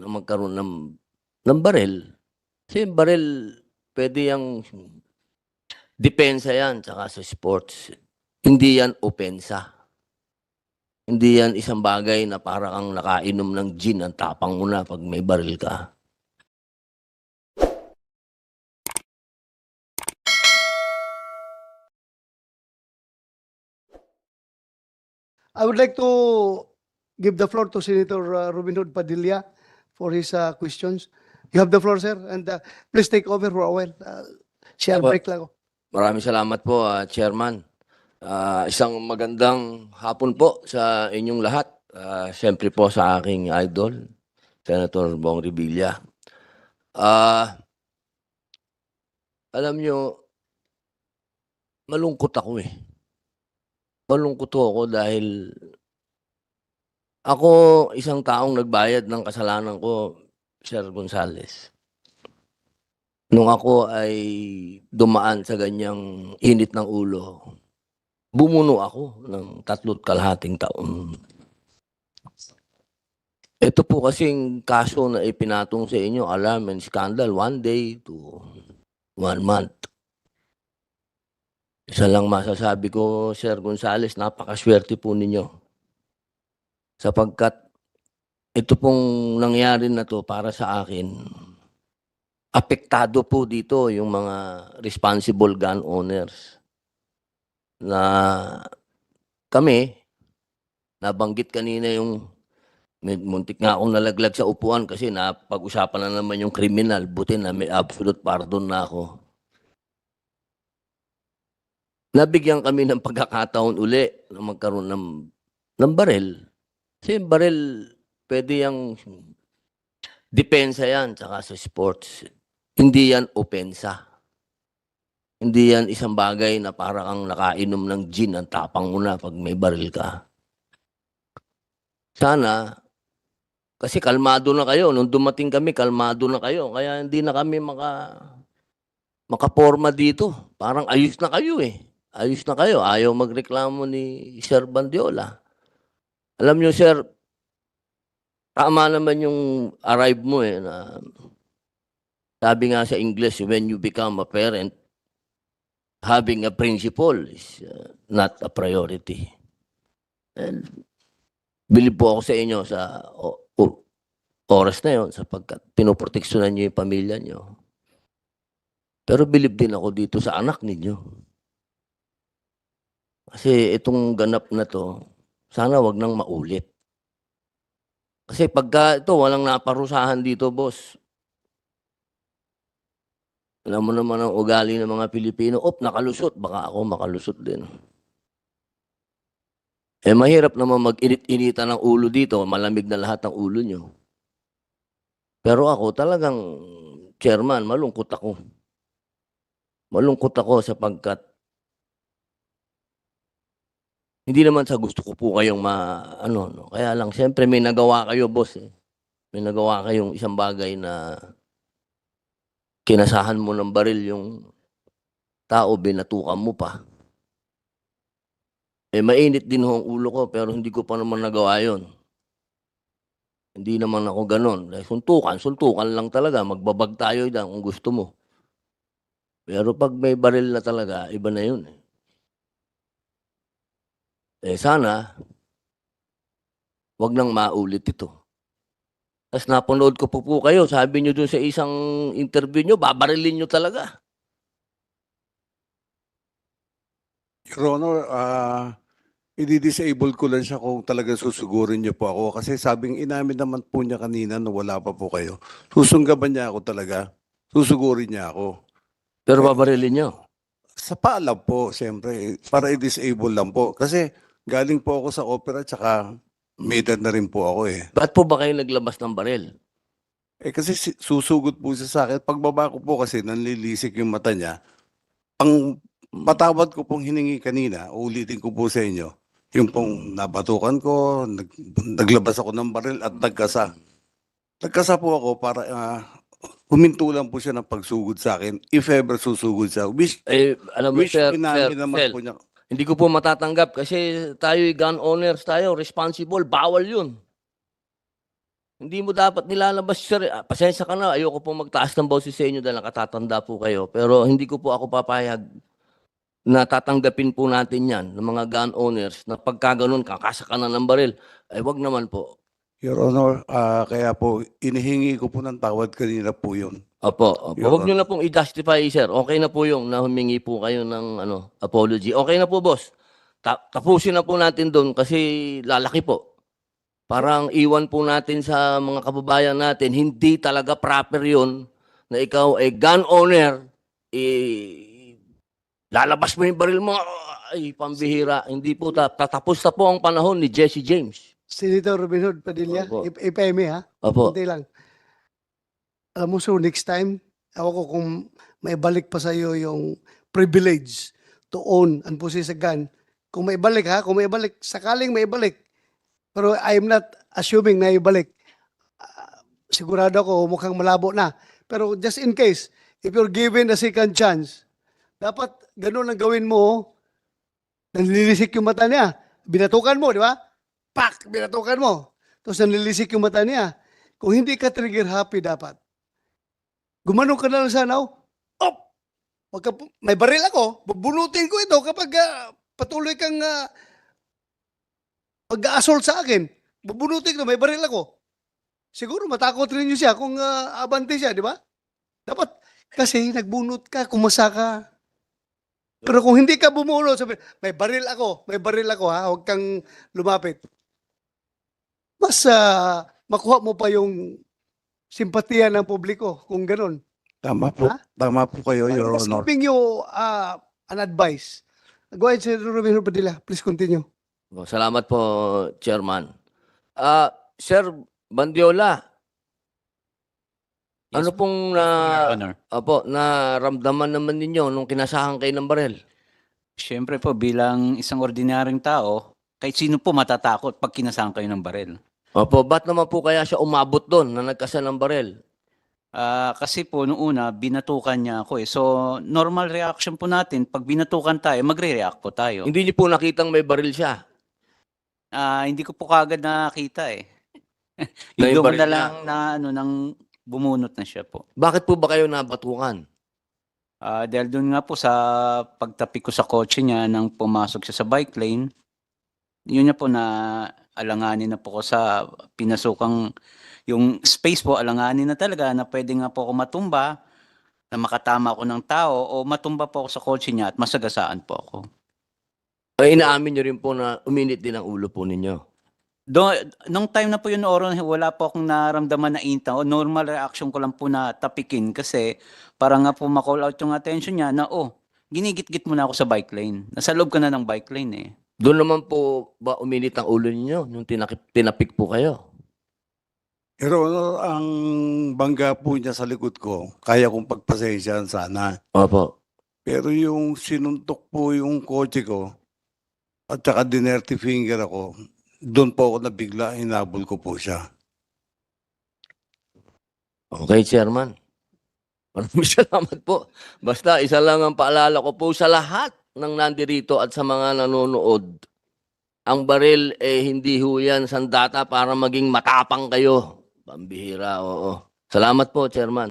na magkaroon ng baril. Kasi yung baril, pwede yang depensa yan, tsaka sa sports. Hindi yan opensa. Hindi yan isang bagay na para kang nakainom ng gin, ang tapang mo na pag may baril ka. I would like to give the floor to Senator Robin Hood Padilla for his questions. You have the floor, sir, and please take over for a while. Share break lang ako. Maraming salamat po, Chairman. Isang magandang hapon po sa inyong lahat. Siyempre po sa aking idol, Senator Bong Revilla. Alam nyo, malungkot ako eh. Malungkot ako dahil ako isang taong nagbayad ng kasalanan ko, Sir Gonzales. Nung ako ay dumaan sa ganyang init ng ulo, bumuno ako ng 3.5 taon. Ito po kasing kaso na ipinatong sa inyo, alarm and scandal, 1 day to 1 month. Isa lang masasabi ko, Sir Gonzales, napakaswerte po ninyo. Sapagkat ito pong nangyari na to para sa akin, apektado po dito yung mga responsible gun owners na kami, nabanggit kanina yung muntik nga akong nalaglag sa upuan kasi napag-usapan na naman yung kriminal, buti na may absolute pardon na ako. Nabigyan kami ng pagkakataon uli na magkaroon ng baril. Kasi yung baril, pwede yung depensa yan, tsaka sa sports. Hindi yan opensa. Hindi yan isang bagay na para kang nakainom ng gin, ang tapang mo na pag may baril ka. Sana, kasi kalmado na kayo. Nung dumating kami, kalmado na kayo. Kaya hindi na kami makaporma dito. Parang ayos na kayo eh. Ayos na kayo. Ayaw magreklamo ni Sir Bandiola. Alam nyo, sir, tama naman yung arrive mo eh. Na, sabi nga sa English, when you become a parent, having a principal is not a priority. And bilib po ako sa inyo sa oras na yon sapagkat pinoproteksyonan nyo yung pamilya nyo. Pero bilib din ako dito sa anak ninyo. Kasi itong ganap na to, sana wag nang maulit. Kasi pagka ito, walang naparusahan dito, boss. Alam mo naman ang ugali ng mga Pilipino, nakalusot, baka ako makalusot din. Eh mahirap naman mag-init-initan ng ulo dito, malamig na lahat ng ulo nyo. Pero ako talagang, chairman, malungkot ako. Malungkot ako sapagkat hindi naman sa gusto ko po kayong no. Kaya lang, siyempre may nagawa kayo, boss. Eh. May nagawa kayong isang bagay na kinasahan mo ng baril yung tao, binatukan mo pa. Eh, mainit din ho ang ulo ko, pero hindi ko pa naman nagawa yun. Hindi naman ako ganon. Suntukan lang talaga. Magbabag tayo dyan kung gusto mo. Pero pag may baril na talaga, iba na yun. Eh sana, wag nang maulit ito. Tapos napanood ko po kayo, sabi nyo dun sa isang interview nyo, babarilin nyo talaga. Your Honor, i-disable ko lang siya kung talagang susugurin niyo po ako. Kasi sabing inamin naman po niya kanina na wala pa po kayo. Susunggaban niya ako talaga. Susugurin niya ako. Pero babarilin nyo. Sa paalam po, siyempre, para i-disable lang po. Kasi galing po ako sa opera tsaka may edad na rin po ako eh. Ba't po ba kayo naglabas ng baril? Eh kasi susugod po siya sa akin. Pagbaba ko po kasi nanlilisik yung mata niya. Ang patawad ko pong hiningi kanina, ulitin ko po sa inyo, yung pong nabatukan ko, naglabas ako ng baril at nagkasa. Nagkasa po ako para huminto lang po siya ng pagsugod sa akin, if ever susugod siya. Alam mo, Which sir, inamin naman sir, po niya. hindi ko po matatanggap kasi tayo gun owners tayo, responsible, bawal yun. Hindi mo dapat nilalabas, sir. Pasensya ka na, ayoko pong magtaas ng boses sa inyo dahil nakatatanda po kayo. Pero hindi ko po ako papayag na tatanggapin po natin yan ng mga gun owners na pagka ganun, kakasaka na ng baril. Ay, wag naman po. Your Honor, kaya po, inihingi ko po ng tawad kanina po yun. Opo, opo. Your Huwag nyo na pong i-justify, sir. Okay na po yung na humingi po kayo ng apology. Okay na po, boss. Tapusin na po natin doon kasi lalaki po. Parang iwan po natin sa mga kababayan natin, hindi talaga proper yun na ikaw ay gun owner, lalabas mo yung baril mo, ay pambihira. Hindi po, tatapos na po ang panahon ni Jesse James. Senator Robin Hood Padilla, Opo. if I may, ha? Opo. Hindi lang. Alam mo, so next time, ako ko kung may balik pa sa iyo yung privilege to own and possess a gun. Kung may balik, ha? Kung may balik, sakaling may balik. Pero I'm not assuming na ibalik. Sigurado ako, mukhang malabo na. Pero just in case, if you're given a second chance, dapat ganun ang gawin mo. Nanlilisik yung mata niya. Binatukan mo, di ba? Pak! Binatukan mo. Tapos nanlilisik yung mata niya. Kung hindi ka trigger happy dapat, gumanon ka na lang sana. Oh! May baril ako. Bubunutin ko ito kapag patuloy kang pag-assault sa akin. Bubunutin ko, may baril ako. Siguro matakot rin yun siya kung abante siya, di ba? Dapat, kasi nagbunot ka, kumasa ka. Pero kung hindi ka bumunot, sabi, may baril ako ha, huwag kang lumapit. Mas makuha mo pa yung simpatiya ng publiko kung ganun. Tama po. Ha? Tama po kayo, Your Just Honor. giving you an advice. Go ahead, Senator Romero Padilla. Please continue. Salamat po, Chairman. Sir Bandiola, Yes, ano pong Your Honor. naramdaman naman ninyo nung kinasahan kayo ng baril? Siyempre po, bilang isang ordinaryong tao, kahit sino po matatakot pag kinasaan kayo ng baril. Opo, ba't naman po kaya siya umabot doon na nagkasa ng baril? Kasi po, noong una, binatukan niya ako eh. So, normal reaction po natin, pag binatukan tayo, magre-react po tayo. Hindi niyo po nakitang may baril siya. Hindi ko po kagad nakita eh. Na yung Yung baril na niya. lang na nang bumunot na siya po. Bakit po ba kayo nabatukan? Dahil doon nga po sa pagtapik ko sa kotse niya nang pumasok siya sa bike lane, yun niya po na alanganin na po ko sa pinasukang yung space po, alanganin na talaga na pwede nga po ako matumba, na makatama ako ng tao o matumba po ako sa kotse niya at masagasaan po ako. Ay, inaamin niyo rin po na uminit din ang ulo po ninyo. Nung time na po yun, Oron, wala po akong naramdaman na inta o normal reaction ko lang po na tapikin kasi para nga po ma-call out yung attention niya na ginigit-git mo na ako sa bike lane. Nasa loob ka na ng bike lane eh. Doon naman po ba uminit ang ulo ninyo nung tinapik po kayo? Your Honor, ang bangga po niya sa likod ko, kaya kong pagpasensyahan sana. Opo. Pero yung sinuntok po yung kotse ko, at saka dinerty finger ako, doon po ako nabigla, hinabol ko po siya. Okay, Chairman. Maraming salamat po. Basta isa lang ang paalala ko po sa lahat ng nandirito at sa mga nanonood. Ang baril hindi ho yan sandata para maging matapang kayo. Pambihira, oo. Salamat po, Chairman.